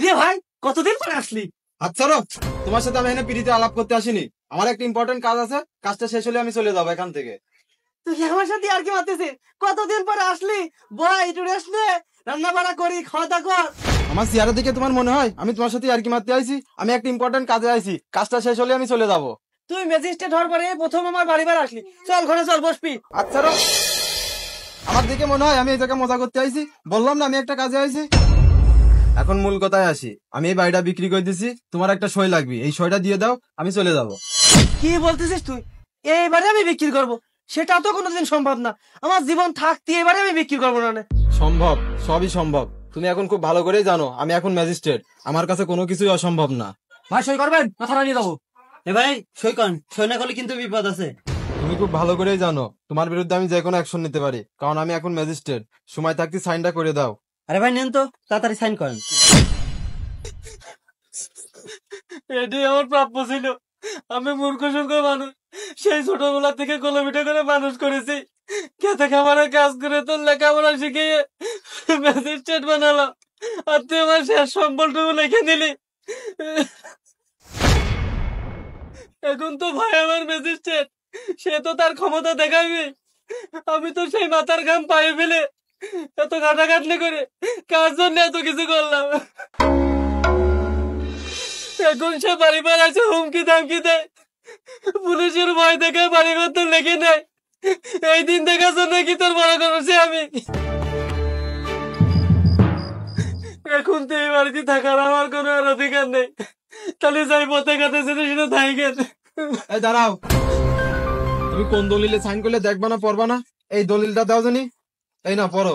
কিরে ভাই, কতদিন পরে আসলি? আচ্ছা তোমার সাথে আমি এখানে পিড়িতে আলাপ করতে আসিনি। আমার একটা ইম্পর্টেন্ট কাজ আছে, কাজটা শেষ হলে আমি চলে যাবো এখান থেকে। তুই আমার সাথে আর কি মারতেছিস? কতদিন পরে আসলি? বয় একটু রেস্ট নে, রান্না বাড়া করি, খাওয়া দাওয়া কর। আমার চেহারা দেখে তোমার মনে হয় আমি তোমার সাথে আর কি মারতে আইছি? আমি একটা ইম্পর্টেন্ট কাজে আইছি, কাজটা শেষ হলে আমি চলে যাবো। তুই ম্যাজিস্ট্রেট হওয়ার পরে প্রথম আমার বাড়ি বার আসলি। চল ঘরে চল, বসবি। আচ্ছা আমার দেখে মনে হয় আমি এই জায়গায় মজা করতে আইছি? বললাম না আমি একটা কাজে আইছি। এখন মূল কথায় আসি, আমি এই বাড়িটা বিক্রি করে দিছি, তোমার একটা সই লাগবে, এই সইটা দিয়ে দাও, আমি চলে যাব। কি বলতেছিস তুই? এইবারে আমি বিক্রি করব? সেটা তো কোনোদিন সম্ভব না। আমার জীবন থাকতে এবারে আমি বিক্রি করবো না। সম্ভব, সবই সম্ভব। তুমি এখন খুব ভালো করেই জানো আমি এখন ম্যাজিস্ট্রেট, আমার কাছে কোনো কিছুই অসম্ভব না। ভাই সই করবেন না থানা নিয়ে যাবো? এ ভাই সই করেন, সই না করলে কিন্তু বিপদ আছে। তুমি খুব ভালো করেই জানো তোমার বিরুদ্ধে আমি যে কোনো অ্যাকশন নিতে পারি, কারণ আমি এখন ম্যাজিস্ট্রেট। সময় থাকতে সাইনটা করে দাও। আরে ভাই নেন তো, তাড়াতাড়ি সাইন করেন। এটাই আমার প্রাপ্য ছিল। আমি মূর্খ সূর্খ মানুষ, সেই ছোটবেলা থেকে কিলোমিটার করে মানুষ করেছি। খেতে খামারের কাজ করে তোর লেখাপড়া শিখিয়ে ম্যাজিস্ট্রেট বানালাম, আর তুই আমার শেষ সম্বলটুকু লিখে দিলি। এখন তো ভাই আমার ম্যাজিস্ট্রেট, সে তো তার ক্ষমতা দেখাবি। আমি তো সেই মাথার ঘাম পায়ে ফেলে এত ঘাটাঘাটনি করে কার জন্য এত কিছু করলাম। এখন সে বাড়ি বার আছে, হুমকি ধামকি দেয়, পুলিশের ভয় দেখে বাড়ি ঘর তো লেগে নেয়। এই দিন দেখার জন্য কি তোর বড় করেছি আমি? এখন তো এই বাড়িতে থাকার আমার কোনো আর অধিকার নেই। তাহলে যাই পথে ঘাটে সেটা থাই গেল। এই দাঁড়াও, তুমি কোন দলিলে সাইন করলে দেখবা না পড়বা না? এই দলিলটা দাও জানি, এই না পড়ো।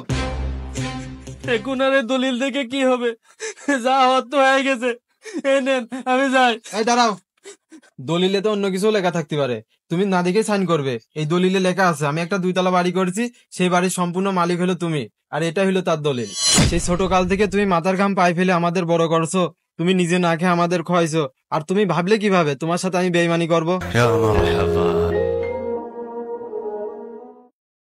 এখন আর এই দলিল দেখে কি হবে? যা হওয়ার তো হয়ে গেছে। এই নেন, আমি যাই। এই দাঁড়াও, দলিলে তো অন্য কিছু লেখা থাকতে পারে, তুমি না দেখে সাইন করবে। এই দলিলে লেখা আছে আমি একটা 2 তলা বাড়ি করেছি, সেই বাড়ির সম্পূর্ণ মালিক হলো তুমি, আর এটা হলো তার দলিল। সেই ছোট কাল থেকে তুমি মাথার ঘাম পায়ে ফেলে আমাদের বড় করছো, তুমি নিজে না খেয়ে আমাদের খাওয়াইছো, আর তুমি ভাবলে কিভাবে তোমার সাথে আমি বেইমানি করবো?